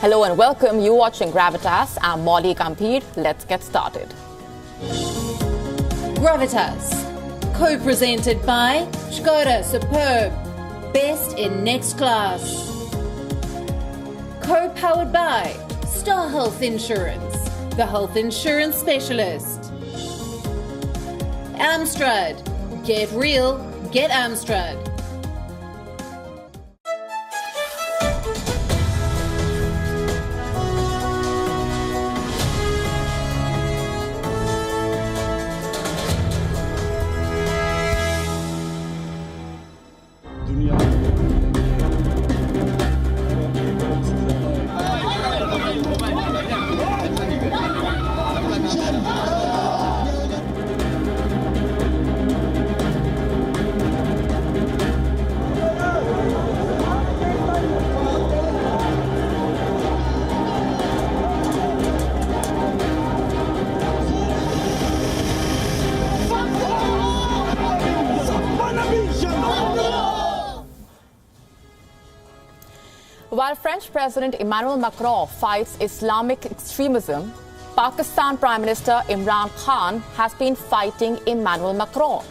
Hello and welcome. You're watching Gravitas. I'm Molly Gambhir. Let's get started. Gravitas, co-presented by Skoda Superb, best in next class. Co-powered by Star Health Insurance, the health insurance specialist. Amstrad, get real, get Amstrad. While French President Emmanuel Macron fights Islamic extremism, Pakistan Prime Minister Imran Khan has been fighting Emmanuel Macron.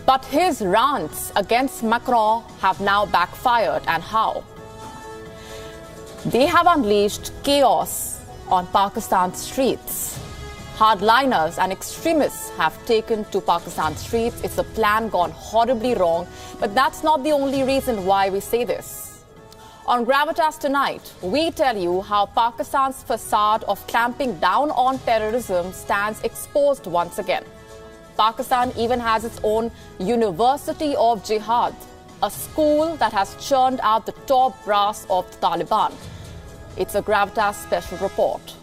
But his rants against Macron have now backfired, and how? They have unleashed chaos on Pakistan's streets. Hardliners and extremists have taken to Pakistan's streets. It's a plan gone horribly wrong, but that's not the only reason why we say this. On Gravitas tonight, we tell you how Pakistan's facade of clamping down on terrorism stands exposed once again. Pakistan even has its own University of Jihad, a school that has churned out the top brass of the Taliban. It's a Gravitas special report.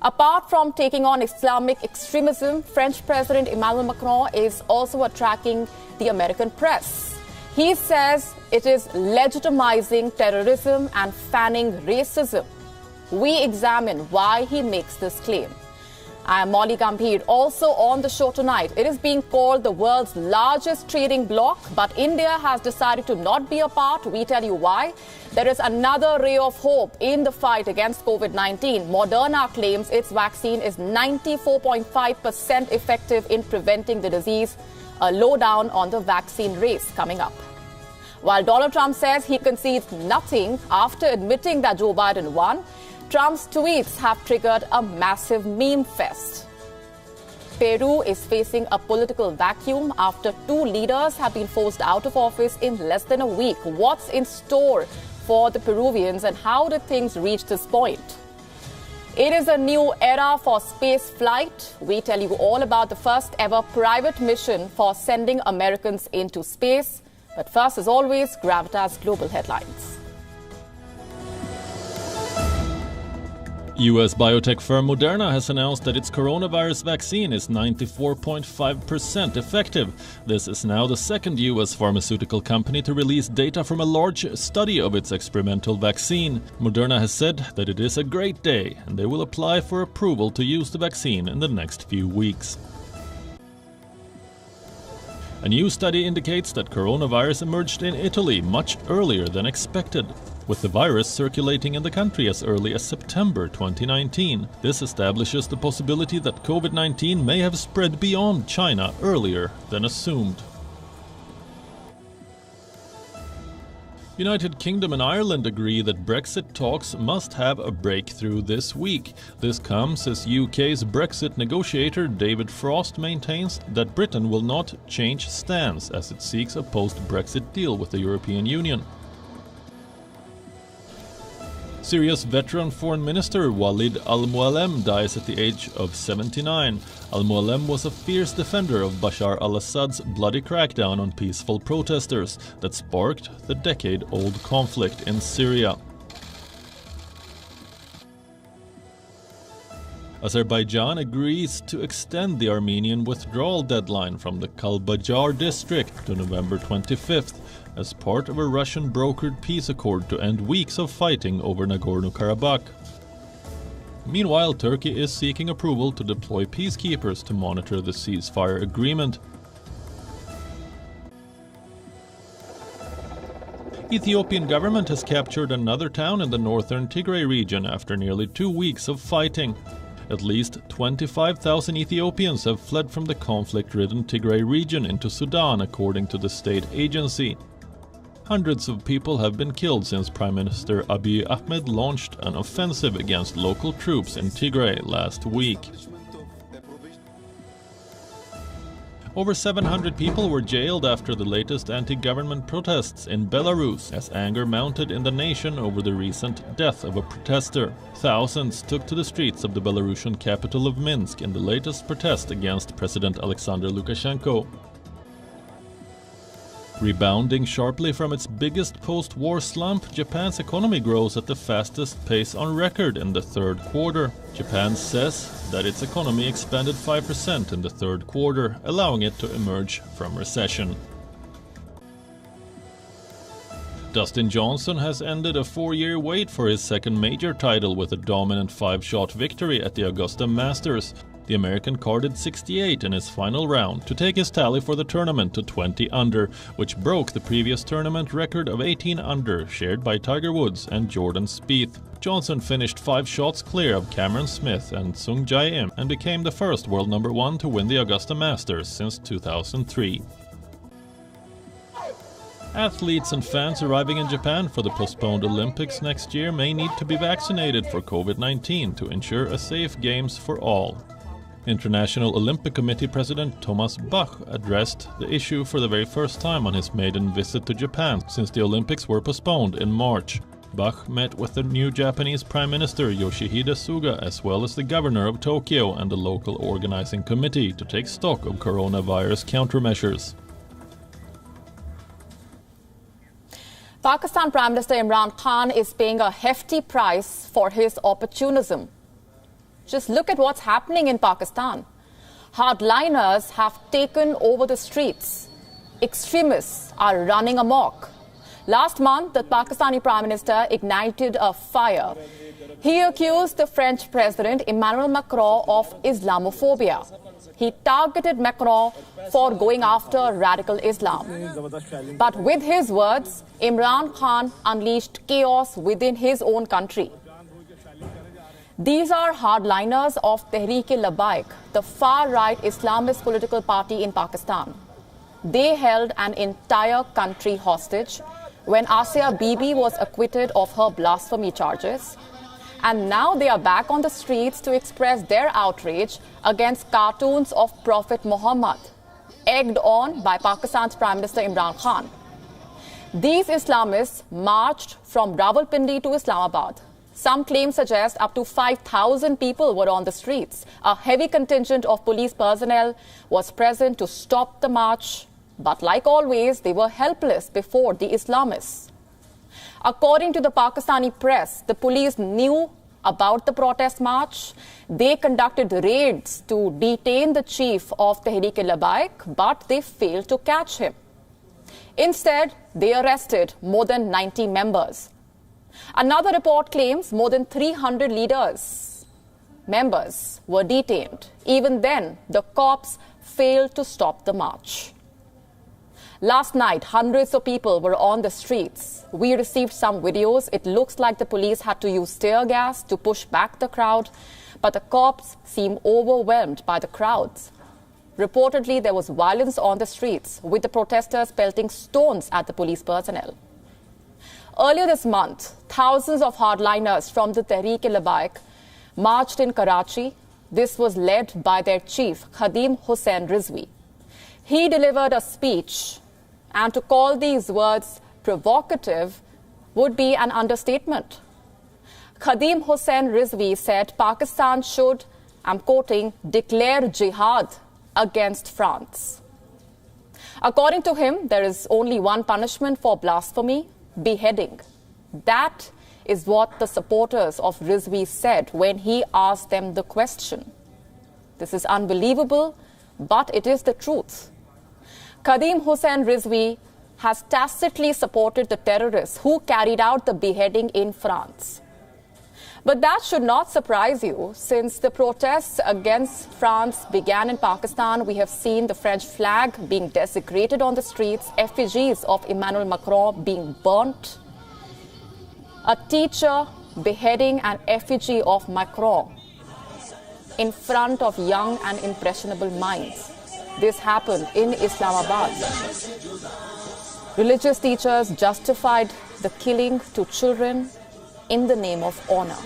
Apart from taking on Islamic extremism, French President Emmanuel Macron is also attacking the American press. He says it is legitimizing terrorism and fanning racism. We examine why he makes this claim. I am Molly Gambhir. Also on the show tonight, it is being called the world's largest trading bloc, but India has decided to not be a part. We tell you why. There is another ray of hope in the fight against COVID-19. Moderna claims its vaccine is 94.5% effective in preventing the disease. A lowdown on the vaccine race coming up. While Donald Trump says he concedes nothing after admitting that Joe Biden won, Trump's tweets have triggered a massive meme fest. Peru is facing a political vacuum after two leaders have been forced out of office in less than a week. What's in store for the Peruvians and how did things reach this point? It is a new era for space flight. We tell you all about the first ever private mission for sending Americans into space. But first, as always, Gravitas Global Headlines. US biotech firm Moderna has announced that its coronavirus vaccine is 94.5% effective. This is now the second US pharmaceutical company to release data from a large study of its experimental vaccine. Moderna has said that it is a great day and they will apply for approval to use the vaccine in the next few weeks. A new study indicates that coronavirus emerged in Italy much earlier than expected, with the virus circulating in the country as early as September 2019. This establishes the possibility that COVID-19 may have spread beyond China earlier than assumed. United Kingdom and Ireland agree that Brexit talks must have a breakthrough this week. This comes as UK's Brexit negotiator David Frost maintains that Britain will not change stance as it seeks a post-Brexit deal with the European Union. Syria's veteran foreign minister Walid al-Mualem dies at the age of 79. Al-Mualem was a fierce defender of Bashar al-Assad's bloody crackdown on peaceful protesters that sparked the decade-old conflict in Syria. Azerbaijan agrees to extend the Armenian withdrawal deadline from the Kalbajar district to November 25th as part of a Russian-brokered peace accord to end weeks of fighting over Nagorno-Karabakh. Meanwhile, Turkey is seeking approval to deploy peacekeepers to monitor the ceasefire agreement. Ethiopian government has captured another town in the northern Tigray region after nearly 2 weeks of fighting. At least 25,000 Ethiopians have fled from the conflict-ridden Tigray region into Sudan, according to the state agency. Hundreds of people have been killed since Prime Minister Abiy Ahmed launched an offensive against local troops in Tigray last week. Over 700 people were jailed after the latest anti-government protests in Belarus as anger mounted in the nation over the recent death of a protester. Thousands took to the streets of the Belarusian capital of Minsk in the latest protest against President Alexander Lukashenko. Rebounding sharply from its biggest post-war slump, Japan's economy grows at the fastest pace on record in the third quarter. Japan says that its economy expanded 5% in the third quarter, allowing it to emerge from recession. Dustin Johnson has ended a 4-year wait for his second major title with a dominant 5-shot victory at the Augusta Masters. The American carded 68 in his final round to take his tally for the tournament to 20 under, which broke the previous tournament record of 18 under shared by Tiger Woods and Jordan Spieth. Johnson finished 5 shots clear of Cameron Smith and Sung Jae Im and became the first world number 1 to win the Augusta Masters since 2003. Athletes and fans arriving in Japan for the postponed Olympics next year may need to be vaccinated for COVID-19 to ensure a safe games for all. International Olympic Committee President Thomas Bach addressed the issue for the very first time on his maiden visit to Japan since the Olympics were postponed in March. Bach met with the new Japanese Prime Minister Yoshihide Suga as well as the governor of Tokyo and the local organizing committee to take stock of coronavirus countermeasures. Pakistan Prime Minister Imran Khan is paying a hefty price for his opportunism. Just look at what's happening in Pakistan. Hardliners have taken over the streets. Extremists are running amok. Last month, the Pakistani Prime Minister ignited a fire. He accused the French President Emmanuel Macron of Islamophobia. He targeted Macron for going after radical Islam. But with his words, Imran Khan unleashed chaos within his own country. These are hardliners of Tehreek-e-Labbaik, the far-right Islamist political party in Pakistan. They held an entire country hostage when Asia Bibi was acquitted of her blasphemy charges. And now they are back on the streets to express their outrage against cartoons of Prophet Muhammad, egged on by Pakistan's Prime Minister Imran Khan. These Islamists marched from Rawalpindi to Islamabad. Some claims suggest up to 5,000 people were on the streets. A heavy contingent of police personnel was present to stop the march. But like always, they were helpless before the Islamists. According to the Pakistani press, the police knew about the protest march. They conducted raids to detain the chief of Tehreek-e-Labbaik, but they failed to catch him. Instead, they arrested more than 90 members. Another report claims more than 300 members were detained. Even then, the cops failed to stop the march. Last night, hundreds of people were on the streets. We received some videos. It looks like the police had to use tear gas to push back the crowd, but the cops seem overwhelmed by the crowds. Reportedly, there was violence on the streets, with the protesters pelting stones at the police personnel. Earlier this month, thousands of hardliners from the Tehreek-e-Labbaik marched in Karachi. This was led by their chief, Khadim Hussain Rizvi. He delivered a speech, and to call these words provocative would be an understatement. Khadim Hussain Rizvi said Pakistan should, I'm quoting, declare jihad against France. According to him, there is only one punishment for blasphemy: beheading. That is what the supporters of Rizvi said when he asked them the question. This is unbelievable, but it is the truth. Khadim Hussain Rizvi has tacitly supported the terrorists who carried out the beheading in France. But that should not surprise you. Since the protests against France began in Pakistan, we have seen the French flag being desecrated on the streets, effigies of Emmanuel Macron being burnt, a teacher beheading an effigy of Macron in front of young and impressionable minds. This happened in Islamabad. Religious teachers justified the killing to children in the name of honor.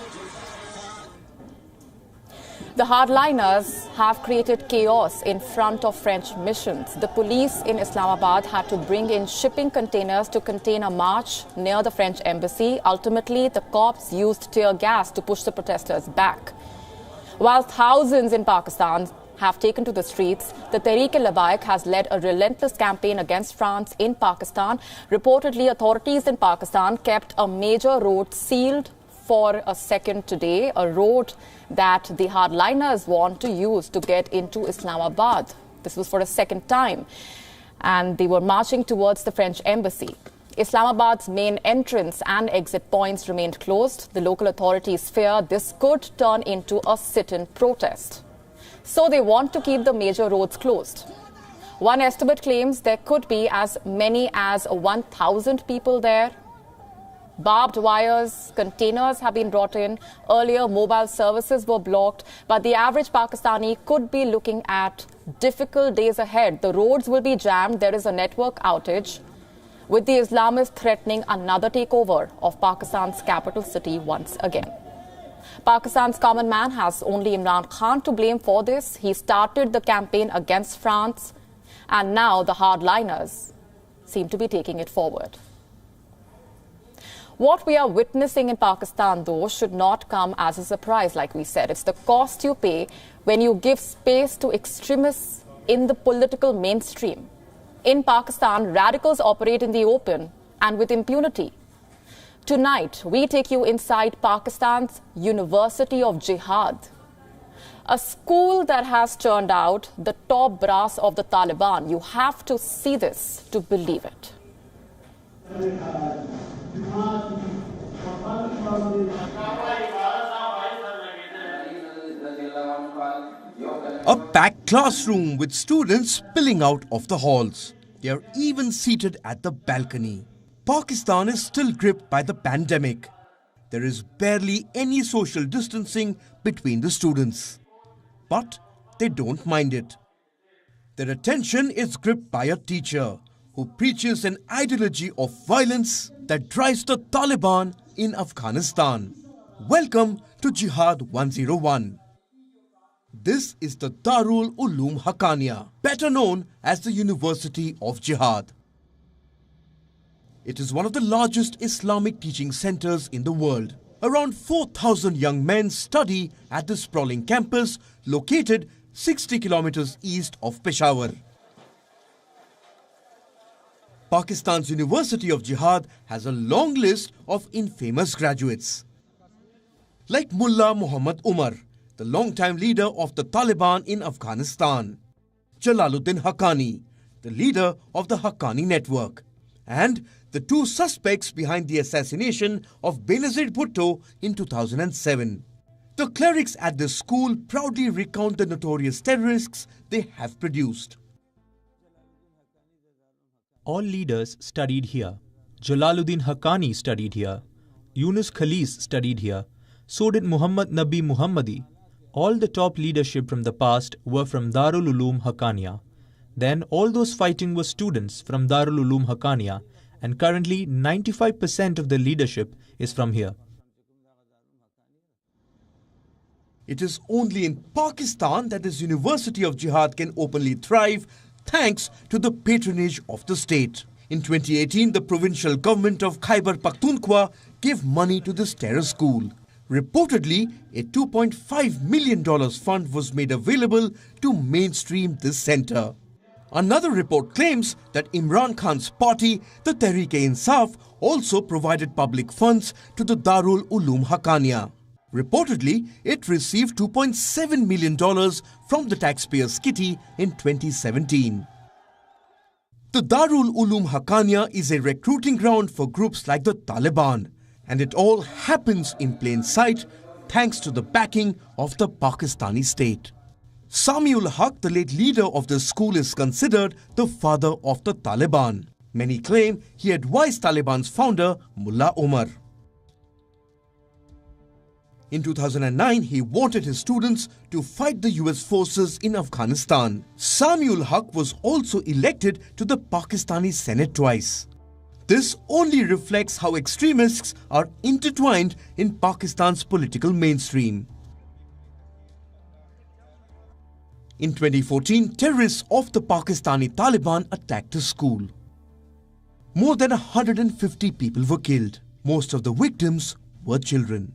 The hardliners have created chaos in front of French missions. The police in Islamabad had to bring in shipping containers to contain a march near the French embassy. Ultimately, the cops used tear gas to push the protesters back. While thousands in Pakistan have taken to the streets, the Tehreek-e-Labbaik has led a relentless campaign against France in Pakistan. Reportedly, authorities in Pakistan kept a major road sealed for a second today, a road that the hardliners want to use to get into Islamabad. This was for a second time, and they were marching towards the French embassy. Islamabad's main entrance and exit points remained closed. The local authorities fear this could turn into a sit-in protest. So they want to keep the major roads closed. One estimate claims there could be as many as 1,000 people there. Barbed wires, containers have been brought in. Earlier, mobile services were blocked. But the average Pakistani could be looking at difficult days ahead. The roads will be jammed. There is a network outage, with the Islamists threatening another takeover of Pakistan's capital city once again. Pakistan's common man has only Imran Khan to blame for this. He started the campaign against France, and now the hardliners seem to be taking it forward. What we are witnessing in Pakistan, though, should not come as a surprise, like we said. It's the cost you pay when you give space to extremists in the political mainstream. In Pakistan, radicals operate in the open and with impunity. Tonight, we take you inside Pakistan's University of Jihad, a school that has turned out the top brass of the Taliban. You have to see this to believe it. A packed classroom with students spilling out of the halls. They are even seated at the balcony. Pakistan is still gripped by the pandemic. There is barely any social distancing between the students. But they don't mind it. Their attention is gripped by a teacher who preaches an ideology of violence that drives the Taliban in Afghanistan. Welcome to Jihad 101. This is the Darul Uloom Haqqaniya, better known as the University of Jihad. It is one of the largest Islamic teaching centers in the world. Around 4,000 young men study at the sprawling campus located 60 kilometers east of Peshawar. Pakistan's University of Jihad has a long list of infamous graduates, like Mullah Muhammad Umar, the longtime leader of the Taliban in Afghanistan, Jalaluddin Haqqani, the leader of the Haqqani network, and the two suspects behind the assassination of Benazir Bhutto in 2007. The clerics at this school proudly recount the notorious terrorists they have produced. All leaders studied here. Jalaluddin Haqqani studied here. Yunus Khalis studied here. So did Muhammad Nabi Muhammadi. All the top leadership from the past were from Darul Uloom Haqqaniya. Then all those fighting were students from Darul Uloom Haqqaniya, and currently 95% of the leadership is from here. It is only in Pakistan that this University of Jihad can openly thrive thanks to the patronage of the state. In 2018, the provincial government of Khyber Pakhtunkhwa gave money to this terror school. Reportedly, a $2.5 million fund was made available to mainstream this center. Another report claims that Imran Khan's party, the Tehreek-e-Insaf, also provided public funds to the Darul Uloom Haqqaniya. Reportedly, it received $2.7 million from the taxpayers' kitty in 2017. The Darul Uloom Haqqaniya is a recruiting ground for groups like the Taliban, and it all happens in plain sight thanks to the backing of the Pakistani state. Sami-ul Haq, the late leader of the school, is considered the father of the Taliban. Many claim he advised Taliban's founder, Mullah Omar. In 2009, he wanted his students to fight the US forces in Afghanistan. Sami-ul Haq was also elected to the Pakistani Senate twice. This only reflects how extremists are intertwined in Pakistan's political mainstream. In 2014, terrorists of the Pakistani Taliban attacked a school. More than 150 people were killed. Most of the victims were children.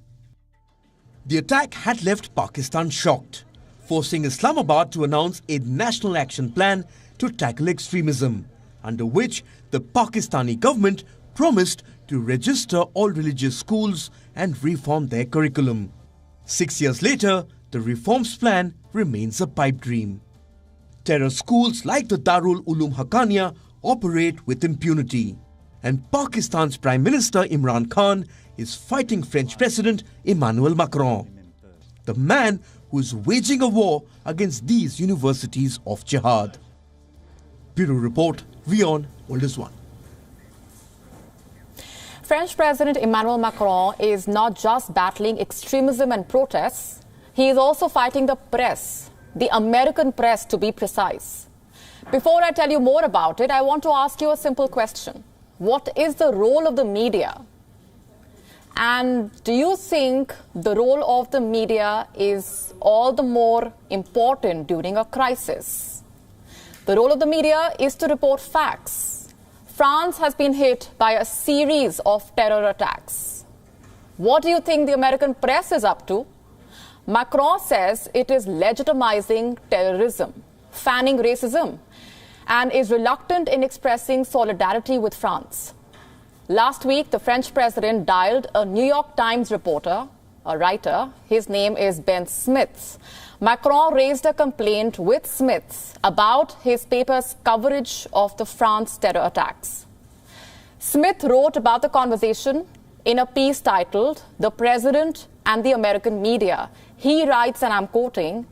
The attack had left Pakistan shocked, forcing Islamabad to announce a national action plan to tackle extremism, under which the Pakistani government promised to register all religious schools and reform their curriculum. 6 years later, the reforms plan remains a pipe dream. Terror schools like the Darul Uloom Haqqaniya operate with impunity, and Pakistan's Prime Minister Imran Khan is fighting French President Emmanuel Macron, the man who is waging a war against these universities of jihad. Bureau Report, WION, Oldest One. French President Emmanuel Macron is not just battling extremism and protests, he is also fighting the press, the American press to be precise. Before I tell you more about it, I want to ask you a simple question. What is the role of the media? And do you think the role of the media is all the more important during a crisis? The role of the media is to report facts. France has been hit by a series of terror attacks. What do you think the American press is up to? Macron says it is legitimizing terrorism, fanning racism, and is reluctant in expressing solidarity with France. Last week, the French president dialed a New York Times reporter, a writer. His name is Ben Smith. Macron raised a complaint with Smith about his paper's coverage of the France terror attacks. Smith wrote about the conversation in a piece titled "The President and the American Media." He writes, and I'm quoting,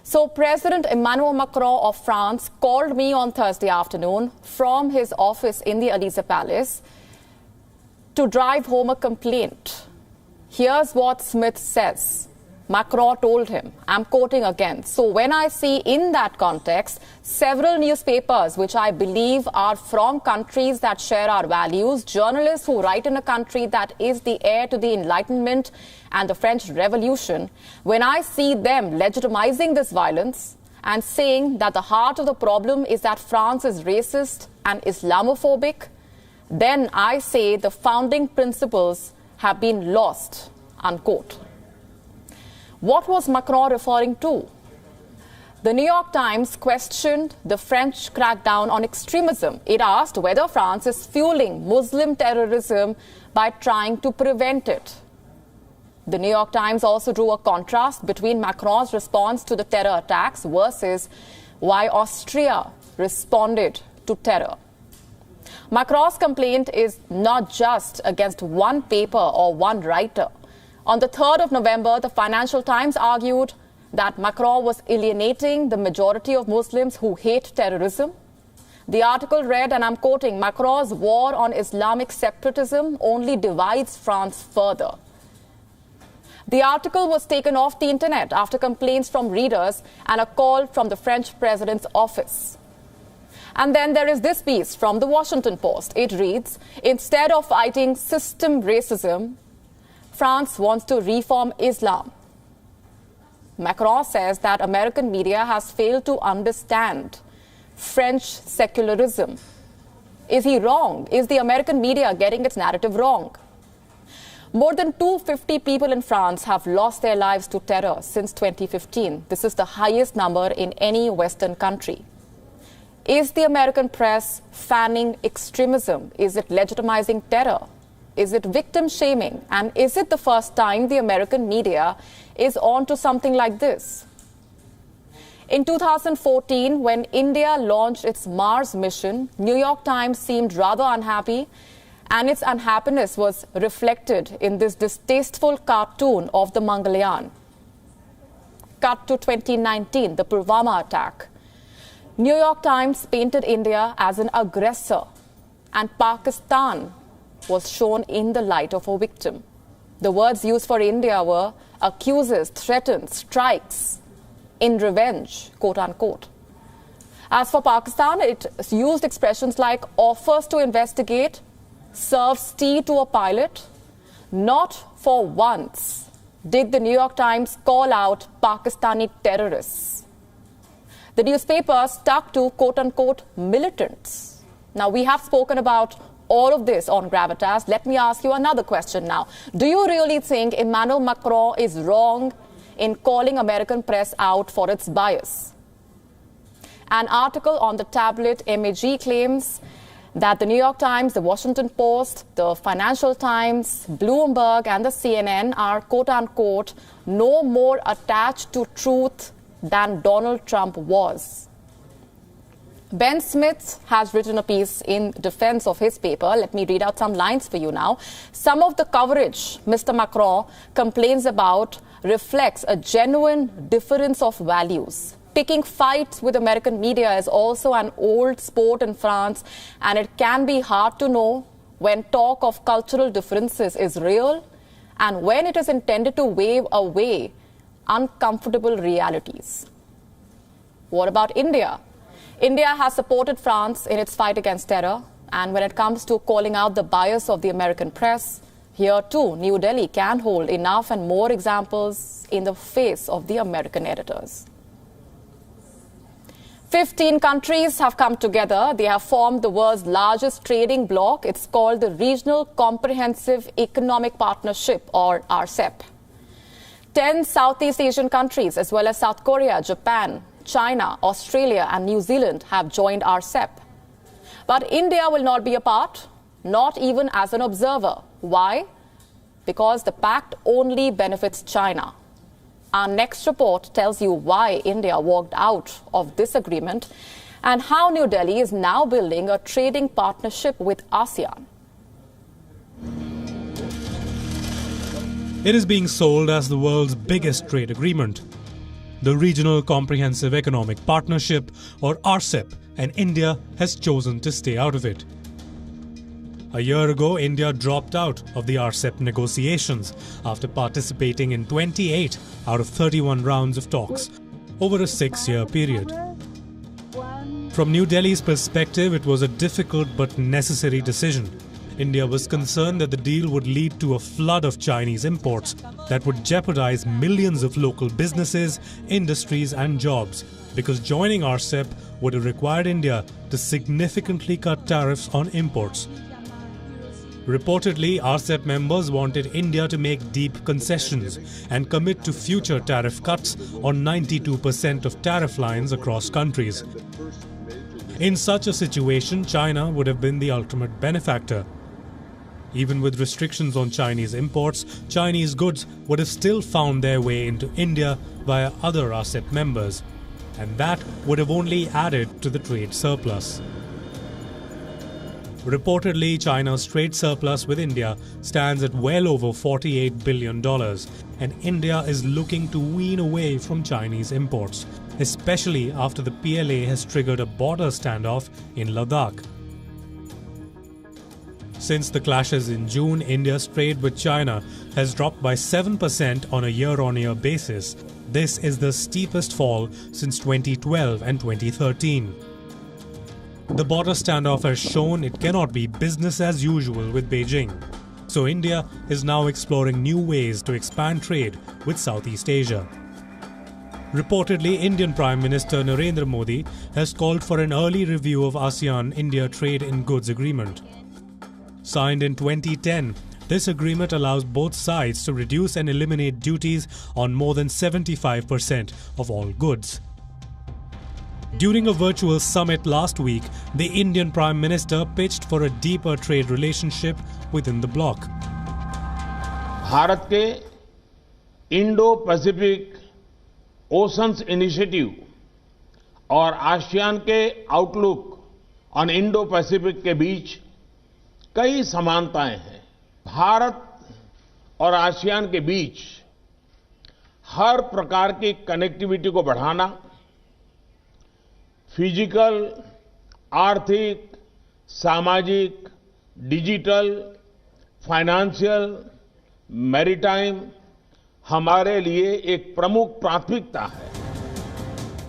"So President Emmanuel Macron of France called me on Thursday afternoon from his office in the Élysée Palace to drive home a complaint. Here's what Smith says. Macron told him, I'm quoting again, so when I see in that context several newspapers which I believe are from countries that share our values, journalists who write in a country that is the heir to the Enlightenment and the French Revolution, when I see them legitimizing this violence and saying that the heart of the problem is that France is racist and Islamophobic, then I say the founding principles have been lost," unquote. What was Macron referring to? The New York Times questioned the French crackdown on extremism. It asked whether France is fueling Muslim terrorism by trying to prevent it. The New York Times also drew a contrast between Macron's response to the terror attacks versus why Austria responded to terror. Macron's complaint is not just against one paper or one writer. On the 3rd of November, the Financial Times argued that Macron was alienating the majority of Muslims who hate terrorism. The article read, and I'm quoting, "Macron's war on Islamic separatism only divides France further." The article was taken off the internet after complaints from readers and a call from the French president's office. And then there is this piece from the Washington Post. It reads, "Instead of fighting system racism, France wants to reform Islam." Macron says that American media has failed to understand French secularism. Is he wrong? Is the American media getting its narrative wrong? More than 250 people in France have lost their lives to terror since 2015. This is the highest number in any Western country. Is the American press fanning extremism? Is it legitimizing terror? Is it victim shaming? And is it the first time the American media is on to something like this? In 2014, when India launched its Mars mission, New York Times seemed rather unhappy And its unhappiness was reflected in this distasteful cartoon of the Mangalyaan. Cut to 2019, the Pulwama attack. New York Times painted India as an aggressor, and Pakistan was shown in the light of a victim. The words used for India were accuses, threatens, strikes, in revenge, quote unquote. As for Pakistan, it used expressions like offers to investigate, serves tea to a pilot. Not for once did the New York Times call out Pakistani terrorists. The newspaper stuck to quote unquote militants. Now, we have spoken about all of this on Gravitas. Let me ask you another question now. Do you really think Emmanuel Macron is wrong in calling American press out for its bias? An article on the tablet MAG claims that the New York Times, the Washington Post, the Financial Times, Bloomberg and the CNN are quote-unquote no more attached to truth than Donald Trump was. Ben Smith has written a piece in defense of his paper. Let me read out some lines for you now. Some of the coverage Mr. Macron complains about reflects a genuine difference of values. Picking fights with American media is also an old sport in France, and it can be hard to know when talk of cultural differences is real and when it is intended to wave away uncomfortable realities. What about India? India has supported France in its fight against terror, and when it comes to calling out the bias of the American press, here too, New Delhi can hold enough and more examples in the face of the American editors. 15 countries have come together. They have formed the world's largest trading bloc. It's called the Regional Comprehensive Economic Partnership, or RCEP. 10 Southeast Asian countries, as well as South Korea, Japan, China, Australia and New Zealand have joined RCEP. But India will not be a part, not even as an observer. Why? Because the pact only benefits China. Our next report tells you why India walked out of this agreement and how New Delhi is now building a trading partnership with ASEAN. It is being sold as the world's biggest trade agreement. The Regional Comprehensive Economic Partnership, or RCEP, and India has chosen to stay out of it. A year ago, India dropped out of the RCEP negotiations after participating in 28 out of 31 rounds of talks over a 6-year period. From New Delhi's perspective, it was a difficult but necessary decision. India was concerned that the deal would lead to a flood of Chinese imports that would jeopardize millions of local businesses, industries and jobs, because joining RCEP would have required India to significantly cut tariffs on imports. Reportedly, RCEP members wanted India to make deep concessions and commit to future tariff cuts on 92% of tariff lines across countries. In such a situation, China would have been the ultimate benefactor. Even with restrictions on Chinese imports, Chinese goods would have still found their way into India via other RCEP members, and that would have only added to the trade surplus. Reportedly, China's trade surplus with India stands at well over $48 billion, and India is looking to wean away from Chinese imports, especially after the PLA has triggered a border standoff in Ladakh. Since the clashes in June, India's trade with China has dropped by 7% on a year-on-year basis. This is the steepest fall since 2012 and 2013. The border standoff has shown it cannot be business as usual with Beijing. So India is now exploring new ways to expand trade with Southeast Asia. Reportedly, Indian Prime Minister Narendra Modi has called for an early review of ASEAN-India Trade in Goods Agreement. Signed in 2010, this agreement allows both sides to reduce and eliminate duties on more than 75% of all goods. During a virtual summit last week, the Indian Prime Minister pitched for a deeper trade relationship within the bloc. Bharat के Indo Pacific oceans initiative और ASEAN के outlook on Indo Pacific के बीच कई समानताएं हैं। भारत और ASEAN के बीच हर प्रकार की कनेक्टिविटी को बढ़ाना, फिजिकल, आर्थिक, सामाजिक, डिजिटल, फाइनेंशियल, मैरीटाइम हमारे लिए एक प्रमुख प्राथमिकता है।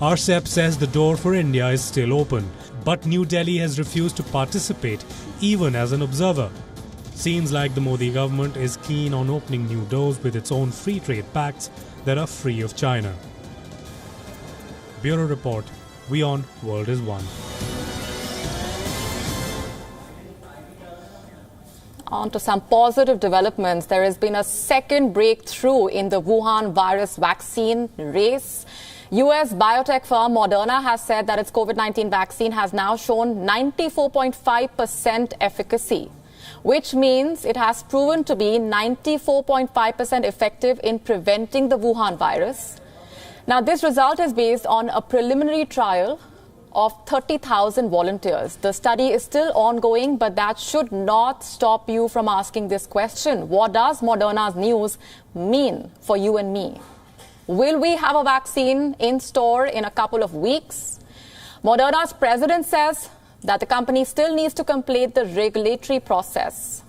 RCEP says the door for India is still open, but New Delhi has refused to participate even as an observer. Seems like the Modi government is keen on opening new doors with its own free trade pacts that are free of China. Bureau Report, WION, World is One. On to some positive developments. There has been a second breakthrough in the Wuhan virus vaccine race. US biotech firm Moderna has said that its COVID-19 vaccine has now shown 94.5% efficacy, which means it has proven to be 94.5% effective in preventing the Wuhan virus. Now, this result is based on a preliminary trial of 30,000 volunteers. The study is still ongoing, but that should not stop you from asking this question. What does Moderna's news mean for you and me? Will we have a vaccine in store in a couple of weeks? Moderna's president says that the company still needs to complete the regulatory process.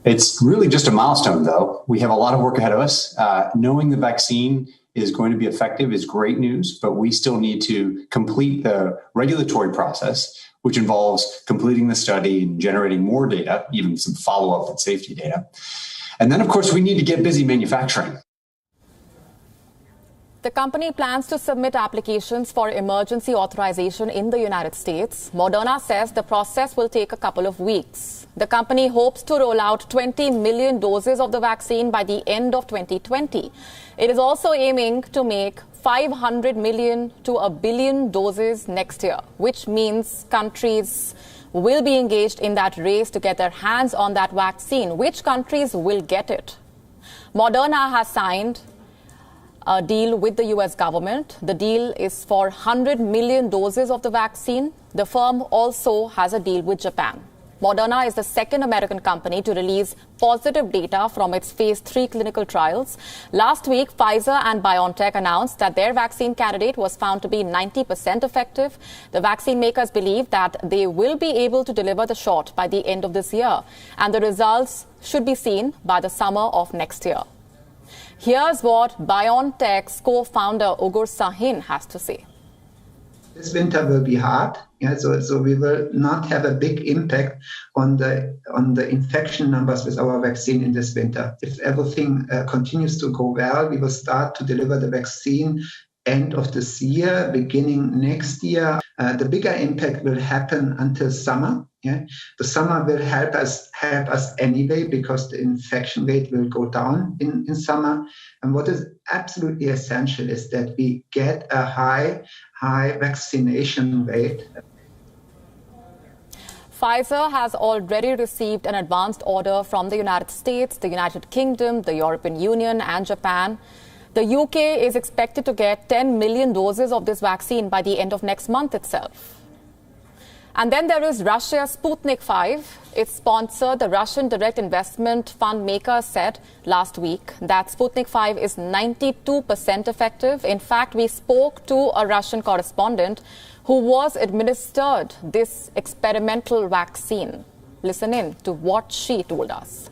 It's really just a milestone, though. We have a lot of work ahead of us. Knowing the vaccine is going to be effective is great news, but we still need to complete the regulatory process, which involves completing the study and generating more data, even some follow-up and safety data. And then, of course, we need to get busy manufacturing. The company plans to submit applications for emergency authorization in the United States. Moderna says the process will take a couple of weeks. The company hopes to roll out 20 million doses of the vaccine by the end of 2020. It is also aiming to make 500 million to 1 billion doses next year, which means countries will be engaged in that race to get their hands on that vaccine. Which countries will get it? Moderna has signed a deal with the US government. The deal is for 100 million doses of the vaccine. The firm also has a deal with Japan. Moderna is the second American company to release positive data from its phase 3 clinical trials. Last week, Pfizer and BioNTech announced that their vaccine candidate was found to be 90% effective. The vaccine makers believe that they will be able to deliver the shot by the end of this year, and the results should be seen by the summer of next year. Here's what BioNTech's co-founder Ugur Sahin has to say. This winter will be hard, so we will not have a big impact on the infection numbers with our vaccine in this winter. If everything continues to go well, we will start to deliver the vaccine end of this year, beginning next year. The bigger impact will happen until summer. The summer will help us anyway because the infection rate will go down in summer. And what is absolutely essential is that we get a high vaccination rate. Pfizer has already received an advanced order from the United States, the United Kingdom, the European Union and Japan. The UK is expected to get 10 million doses of this vaccine by the end of next month itself. And then there is Russia's Sputnik 5. Its sponsor, the Russian Direct Investment Fund maker, said last week that Sputnik 5 is 92% effective. In fact, we spoke to a Russian correspondent who was administered this experimental vaccine. Listen in to what she told us.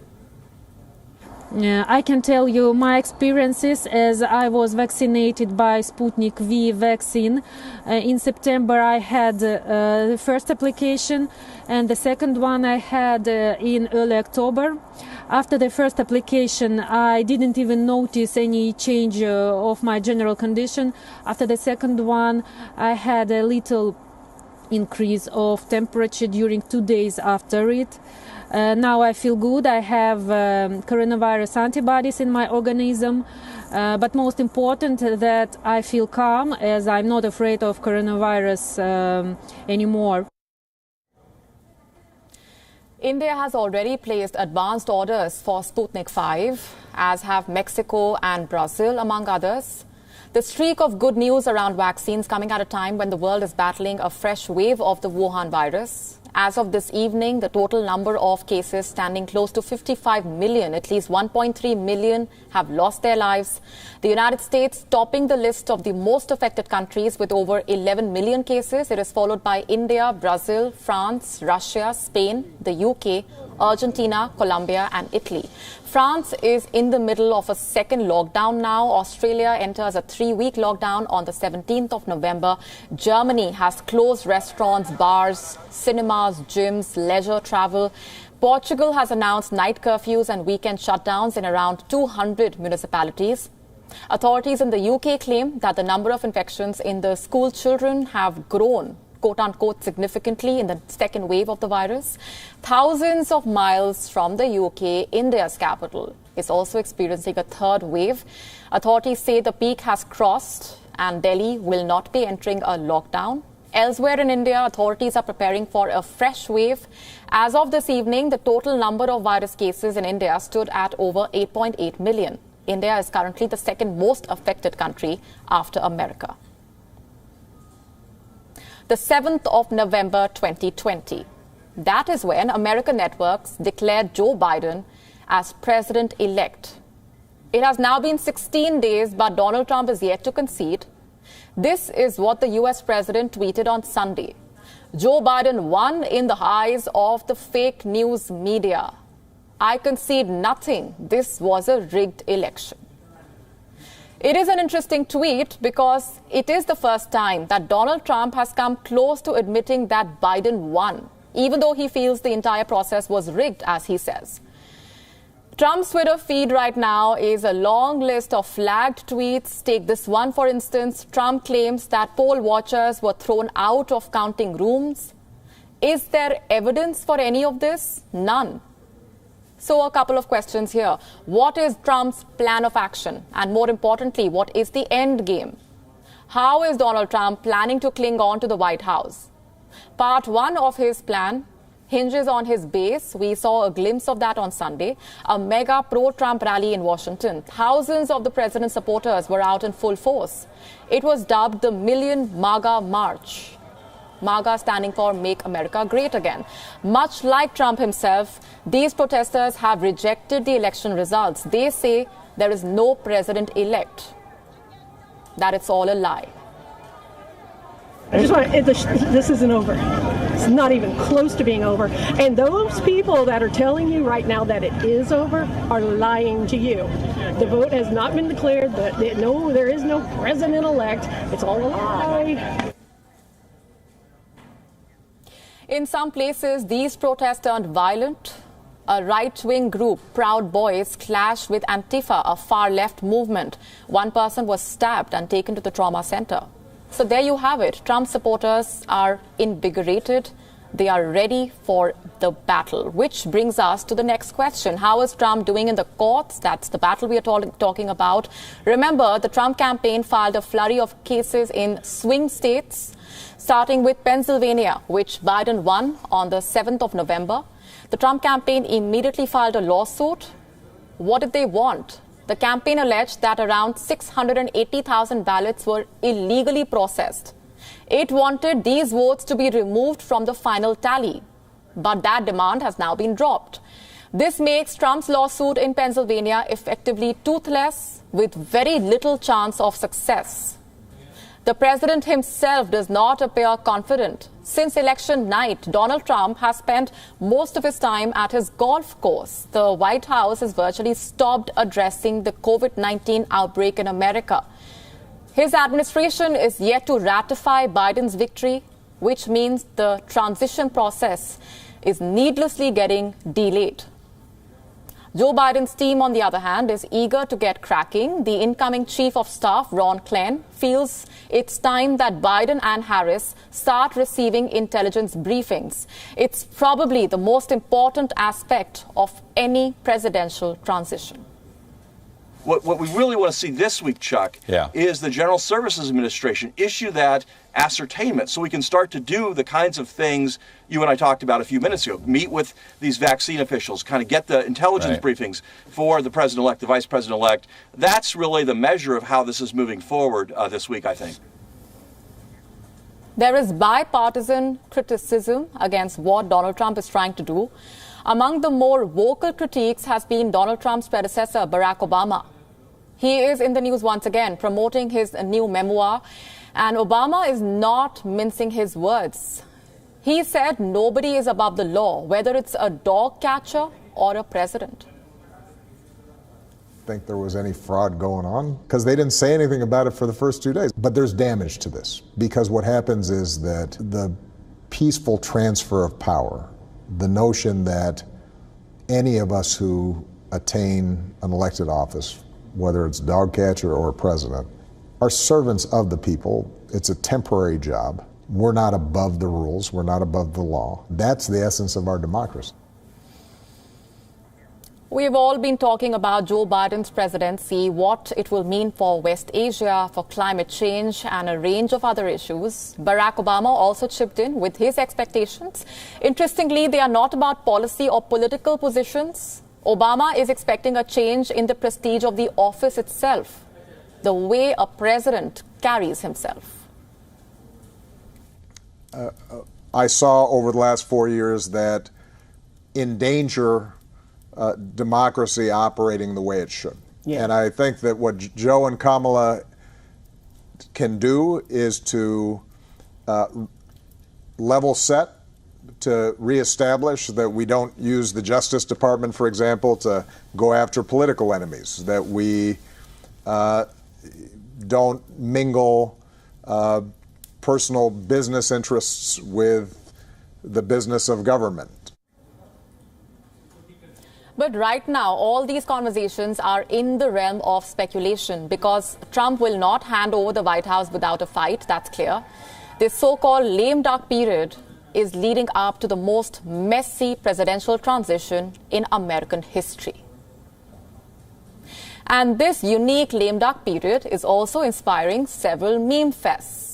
I can tell you my experiences as I was vaccinated by Sputnik V vaccine. In September I had the first application and the second one I had in early October. After the first application I didn't even notice any change of my general condition. After the second one I had a little increase of temperature during 2 days after it. Now I feel good. I have coronavirus antibodies in my organism, but most important that I feel calm as I'm not afraid of coronavirus anymore. India has already placed advanced orders for Sputnik 5, as have Mexico and Brazil, among others. The streak of good news around vaccines coming at a time when the world is battling a fresh wave of the Wuhan virus. As of this evening, the total number of cases standing close to 55 million. At least 1.3 million have lost their lives. The United States topping the list of the most affected countries with over 11 million cases. It is followed by India, Brazil, France, Russia, Spain, the UK, Argentina, Colombia and Italy. France is in the middle of a second lockdown now. Australia enters a 3-week lockdown on the 17th of November. Germany has closed restaurants, bars, cinemas, gyms, leisure travel. Portugal has announced night curfews and weekend shutdowns in around 200 municipalities. Authorities in the UK claim that the number of infections in the school children have grown, quote-unquote, significantly in the second wave of the virus. Thousands of miles from the UK, India's capital is also experiencing a third wave. Authorities say the peak has crossed and Delhi will not be entering a lockdown. Elsewhere in India, authorities are preparing for a fresh wave. As of this evening, the total number of virus cases in India stood at over 8.8 million. India is currently the second most affected country after America. The 7th of November 2020. That is when American networks declared Joe Biden as president-elect. It has now been 16 days, but Donald Trump is yet to concede. This is what the US president tweeted on Sunday. Joe Biden won in the eyes of the fake news media. I concede nothing. This was a rigged election. It is an interesting tweet because it is the first time that Donald Trump has come close to admitting that Biden won, even though he feels the entire process was rigged, as he says. Trump's Twitter feed right now is a long list of flagged tweets. Take this one, for instance. Trump claims that poll watchers were thrown out of counting rooms. Is there evidence for any of this? None. So a couple of questions here. What is Trump's plan of action? And more importantly, what is the end game? How is Donald Trump planning to cling on to the White House? Part one of his plan hinges on his base. We saw a glimpse of that on Sunday. A mega pro-Trump rally in Washington. Thousands of the president's supporters were out in full force. It was dubbed the Million MAGA March. MAGA standing for Make America Great Again. Much like Trump himself, these protesters have rejected the election results. They say there is no president-elect, that it's all a lie. I just want this isn't over. It's not even close to being over. And those people that are telling you right now that it is over are lying to you. The vote has not been declared. No, there is no president-elect. It's all a lie. In some places, these protests turned violent. A right-wing group, Proud Boys, clashed with Antifa, a far-left movement. One person was stabbed and taken to the trauma center. So there you have it. Trump supporters are invigorated. They are ready for the battle, which brings us to the next question. How is Trump doing in the courts? That's the battle we are talking about. Remember, the Trump campaign filed a flurry of cases in swing states, starting with Pennsylvania, which Biden won on the 7th of November. The Trump campaign immediately filed a lawsuit. What did they want? The campaign alleged that around 680,000 ballots were illegally processed. It wanted these votes to be removed from the final tally. But that demand has now been dropped. This makes Trump's lawsuit in Pennsylvania effectively toothless, with very little chance of success. The president himself does not appear confident. Since election night, Donald Trump has spent most of his time at his golf course. The White House has virtually stopped addressing the COVID-19 outbreak in America. His administration is yet to ratify Biden's victory, which means the transition process is needlessly getting delayed. Joe Biden's team, on the other hand, is eager to get cracking. The incoming chief of staff, Ron Klain, feels it's time that Biden and Harris start receiving intelligence briefings. It's probably the most important aspect of any presidential transition. What we really want to see this week, Chuck, is the General Services Administration issue that ascertainment so we can start to do the kinds of things you and I talked about a few minutes ago. Meet with these vaccine officials, kind of get the intelligence briefings for the president-elect, the vice president-elect. That's really the measure of how this is moving forward this week, I think. There is bipartisan criticism against what Donald Trump is trying to do. Among the more vocal critiques has been Donald Trump's predecessor, Barack Obama. He is in the news once again, promoting his new memoir, and Obama is not mincing his words. He said nobody is above the law, whether it's a dog catcher or a president. Think there was any fraud going on because they didn't say anything about it for the first 2 days. But there's damage to this because what happens is that the peaceful transfer of power, the notion that any of us who attain an elected office, whether it's dog catcher or president, are servants of the people. It's a temporary job. We're not above the rules. We're not above the law. That's the essence of our democracy. We've all been talking about Joe Biden's presidency, what it will mean for West Asia, for climate change, and a range of other issues. Barack Obama also chipped in with his expectations. Interestingly, they are not about policy or political positions. Obama is expecting a change in the prestige of the office itself, the way a president carries himself. I saw over the last 4 years that endanger democracy operating the way it should. Yeah. And I think that what Joe and Kamala can do is to level set, to reestablish that we don't use the Justice Department, for example, to go after political enemies, that we don't mingle personal business interests with the business of government. But right now, all these conversations are in the realm of speculation because Trump will not hand over the White House without a fight, that's clear. This so-called lame duck period is leading up to the most messy presidential transition in American history. And this unique lame duck period is also inspiring several meme fests.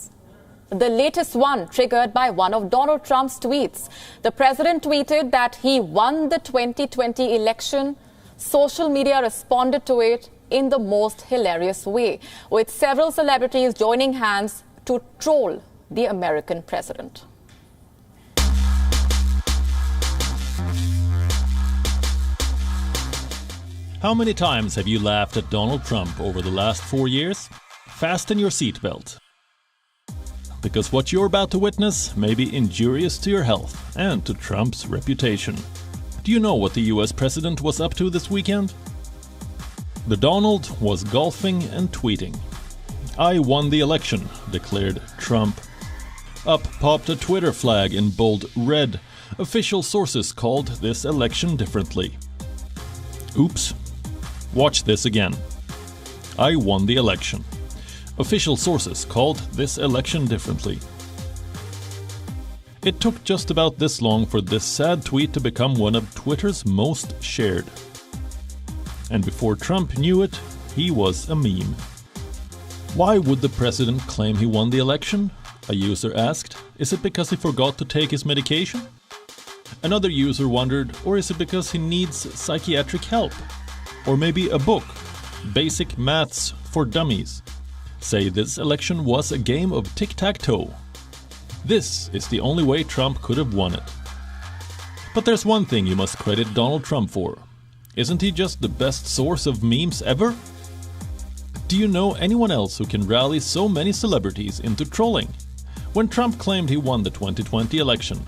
The latest one triggered by one of Donald Trump's tweets. The president tweeted that he won the 2020 election. Social media responded to it in the most hilarious way, with several celebrities joining hands to troll the American president. How many times have you laughed at Donald Trump over the last 4 years? Fasten your seatbelt. Because what you're about to witness may be injurious to your health and to Trump's reputation. Do you know what the US president was up to this weekend? The Donald was golfing and tweeting. "I won the election," declared Trump. Up popped a Twitter flag in bold red. Official sources called this election differently. Oops. Watch this again. "I won the election." Official sources called this election differently. It took just about this long for this sad tweet to become one of Twitter's most shared. And before Trump knew it, he was a meme. Why would the president claim he won the election? A user asked. Is it because he forgot to take his medication? Another user wondered, or is it because he needs psychiatric help? Or maybe a book, Basic Maths for Dummies. Say this election was a game of tic-tac-toe. This is the only way Trump could have won it. But there's one thing you must credit Donald Trump for. Isn't he just the best source of memes ever? Do you know anyone else who can rally so many celebrities into trolling? When Trump claimed he won the 2020 election,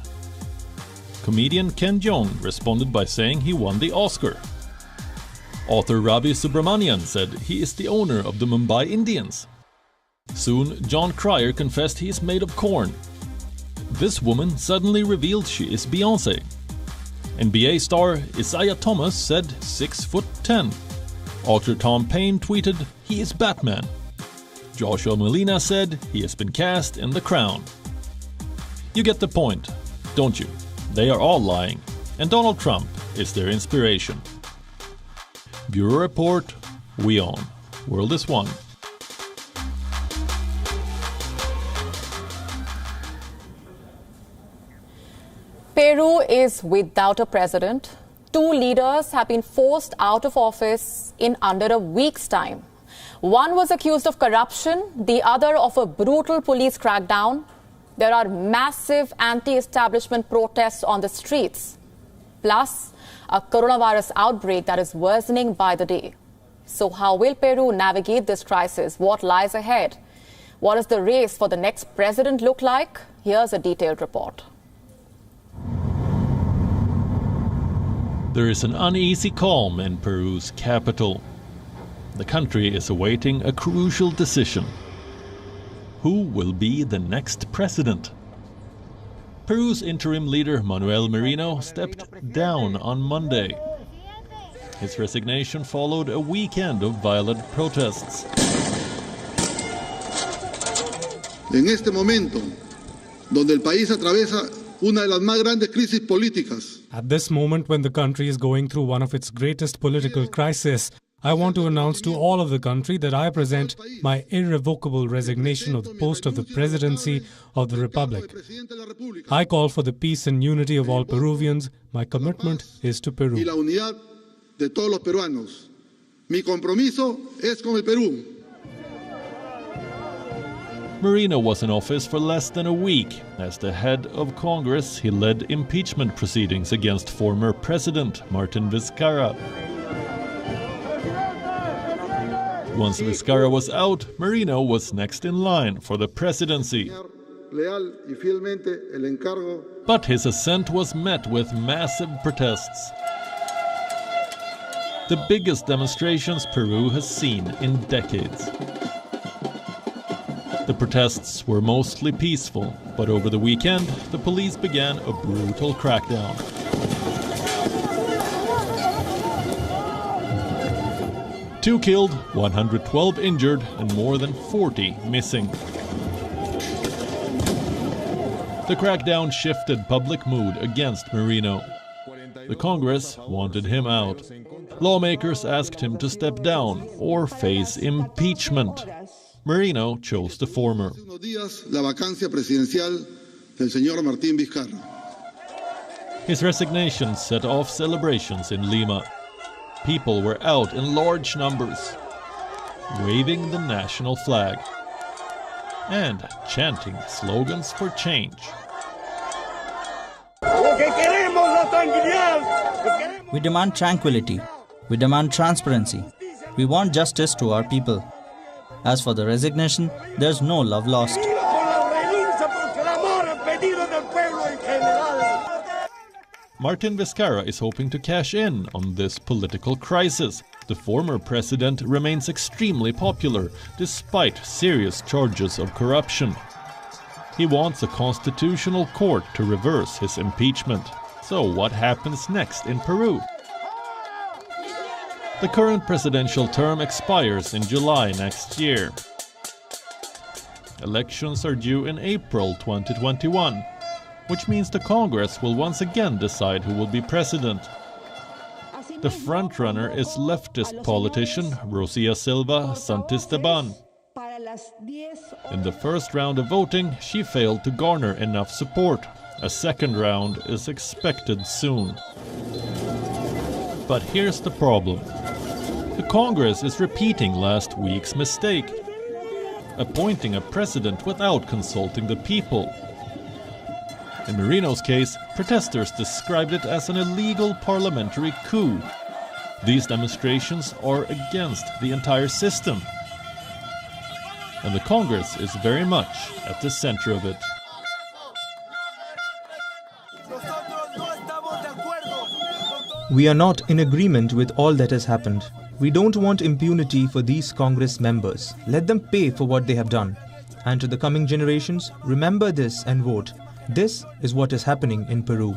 comedian Ken Jeong responded by saying he won the Oscar. Author Ravi Subramanian said he is the owner of the Mumbai Indians. Soon, Jon Cryer confessed he is made of corn. This woman suddenly revealed she is Beyoncé. NBA star Isaiah Thomas said 6'10". Author Tom Paine tweeted he is Batman. Joshua Molina said he has been cast in The Crown. You get the point, don't you? They are all lying, and Donald Trump is their inspiration. Bureau Report, we own. World is one. Peru is without a president. 2 leaders have been forced out of office in under a week's time. One was accused of corruption, the other of a brutal police crackdown. There are massive anti-establishment protests on the streets, plus a coronavirus outbreak that is worsening by the day. So how will Peru navigate this crisis? What lies ahead? What does the race for the next president look like? Here's a detailed report. There is an uneasy calm in Peru's capital. The country is awaiting a crucial decision. Who will be the next president? Peru's interim leader Manuel Merino stepped down on Monday. His resignation followed a weekend of violent protests. En este momento, donde el país atraviesa una de las más grandes crisis políticas. At this moment, when the country is going through one of its greatest political crises, I want to announce to all of the country that I present my irrevocable resignation of the post of the presidency of the Republic. I call for the peace and unity of all Peruvians. My commitment is to Peru. Y la unidad de todos los peruanos. Mi compromiso es con el Perú. Merino was in office for less than a week. As the head of Congress, he led impeachment proceedings against former President Martin Vizcarra. Once Vizcarra was out, Merino was next in line for the presidency. But his ascent was met with massive protests. The biggest demonstrations Peru has seen in decades. The protests were mostly peaceful, but over the weekend, the police began a brutal crackdown. Two killed, 112 injured, and more than 40 missing. The crackdown shifted public mood against Merino. The Congress wanted him out. Lawmakers asked him to step down or face impeachment. Merino chose the former. His resignation set off celebrations in Lima. People were out in large numbers, waving the national flag and chanting slogans for change. We demand tranquility. We demand transparency. We want justice to our people. As for the resignation, there's no love lost. Martin Vizcarra is hoping to cash in on this political crisis. The former president remains extremely popular, despite serious charges of corruption. He wants a constitutional court to reverse his impeachment. So what happens next in Peru? The current presidential term expires in July next year. Elections are due in April 2021, which means the Congress will once again decide who will be president. The frontrunner is leftist politician Rosia Silva Santisteban. In the first round of voting, she failed to garner enough support. A second round is expected soon. But here's the problem. The Congress is repeating last week's mistake, appointing a president without consulting the people. In Merino's case, protesters described it as an illegal parliamentary coup. These demonstrations are against the entire system, and the Congress is very much at the center of it. We are not in agreement with all that has happened. We don't want impunity for these Congress members. Let them pay for what they have done. And to the coming generations, remember this and vote. This is what is happening in Peru.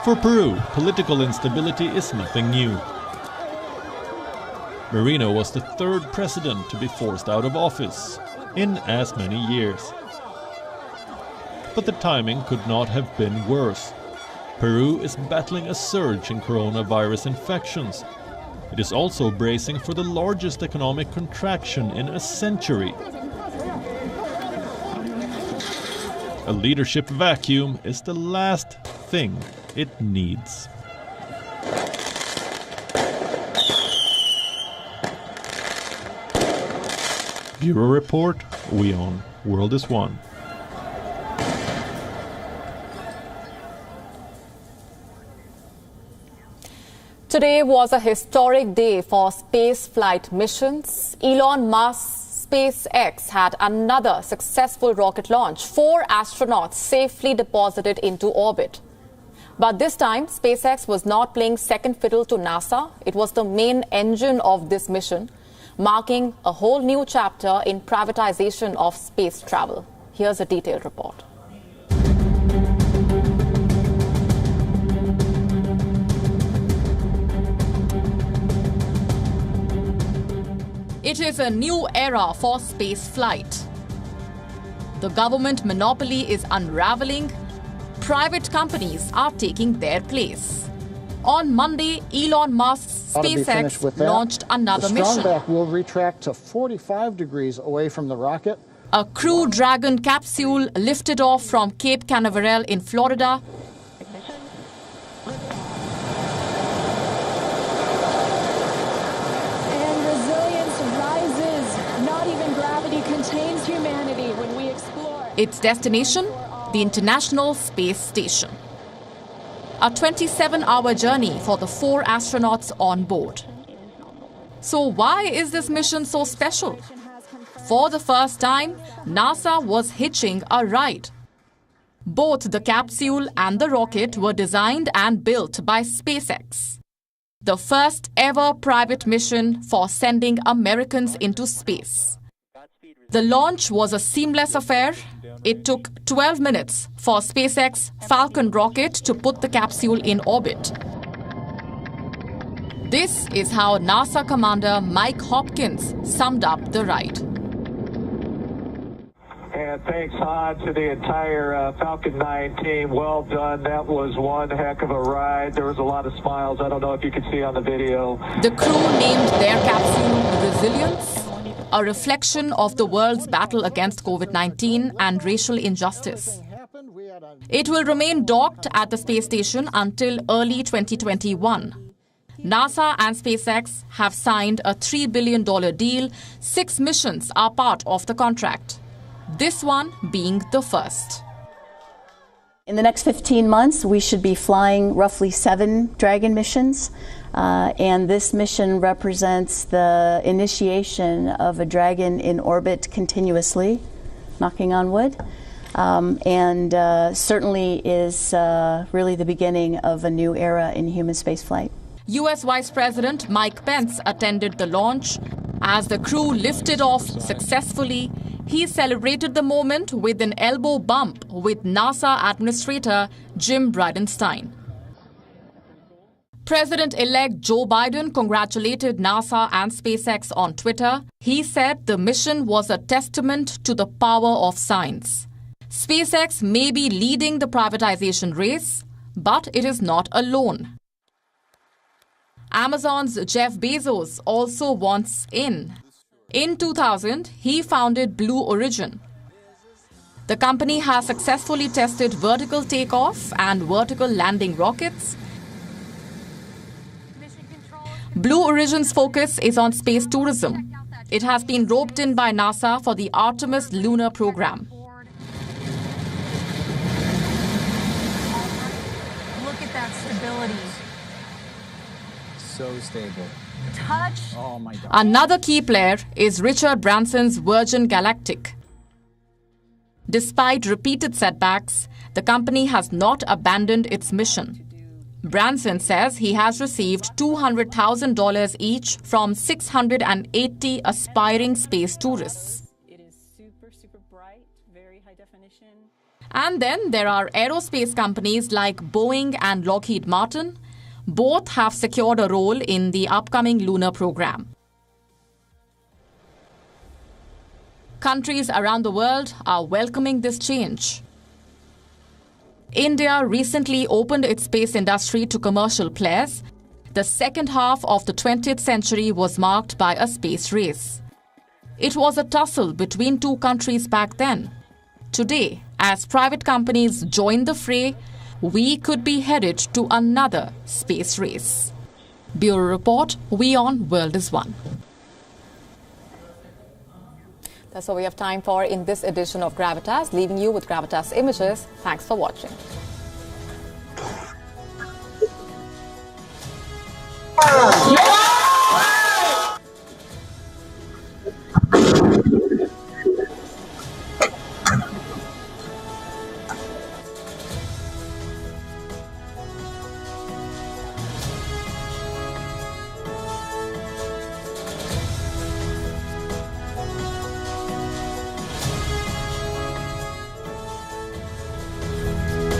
For Peru, political instability is nothing new. Merino was the third president to be forced out of office in as many years. But the timing could not have been worse. Peru is battling a surge in coronavirus infections. It is also bracing for the largest economic contraction in a century. A leadership vacuum is the last thing it needs. Bureau Report, WION, World is One. Today was a historic day for space flight missions. Elon Musk's SpaceX had another successful rocket launch. 4 astronauts safely deposited into orbit. But this time, SpaceX was not playing second fiddle to NASA. It was the main engine of this mission, marking a whole new chapter in privatization of space travel. Here's a detailed report. It is a new era for space flight. The government monopoly is unraveling. Private companies are taking their place. On Monday, Elon Musk's SpaceX launched another mission. The Strongback will retract to 45 degrees away from the rocket. A Crew Dragon capsule lifted off from Cape Canaveral in Florida. Contains humanity when we explore. Its destination, the International Space Station. A 27-hour journey for the 4 astronauts on board. So why is this mission so special? For the first time, NASA was hitching a ride. Both the capsule and the rocket were designed and built by SpaceX. The first ever private mission for sending Americans into space. The launch was a seamless affair. It took 12 minutes for SpaceX Falcon rocket to put the capsule in orbit. This is how NASA Commander Mike Hopkins summed up the ride. And thanks, Han, to the entire Falcon 9 team. Well done. That was one heck of a ride. There was a lot of smiles. I don't know if you could see on the video. The crew named their capsule Resilience, a reflection of the world's battle against COVID-19 and racial injustice. It will remain docked at the space station until early 2021. NASA and SpaceX have signed a $3 billion deal. 6 missions are part of the contract, this one being the first. In the next 15 months, we should be flying roughly 7 Dragon missions. And this mission represents the initiation of a Dragon in orbit continuously, knocking on wood, and certainly is really the beginning of a new era in human spaceflight. U.S. Vice President Mike Pence attended the launch. As the crew lifted off successfully, he celebrated the moment with an elbow bump with NASA Administrator Jim Bridenstine. President-elect Joe Biden congratulated NASA and SpaceX on Twitter. He said the mission was a testament to the power of science. SpaceX may be leading the privatization race, but it is not alone. Amazon's Jeff Bezos also wants in. In 2000, he founded Blue Origin. The company has successfully tested vertical takeoff and vertical landing rockets. Blue Origin's focus is on space tourism. It has been roped in by NASA for the Artemis lunar program. Look at that stability. So stable. Touch. Oh my God. Another key player is Richard Branson's Virgin Galactic. Despite repeated setbacks, the company has not abandoned its mission. Branson says he has received $200,000 each from 680 aspiring space tourists. It is super bright, very high definition. And then there are aerospace companies like Boeing and Lockheed Martin. Both have secured a role in the upcoming lunar program. Countries around the world are welcoming this change. India recently opened its space industry to commercial players. The second half of the 20th century was marked by a space race. It was a tussle between 2 countries back then. Today, as private companies join the fray, we could be headed to another space race. Bureau Report, WION, World is One. That's all we have time for in this edition of Gravitas. Leaving you with Gravitas Images. Thanks for watching. Yeah.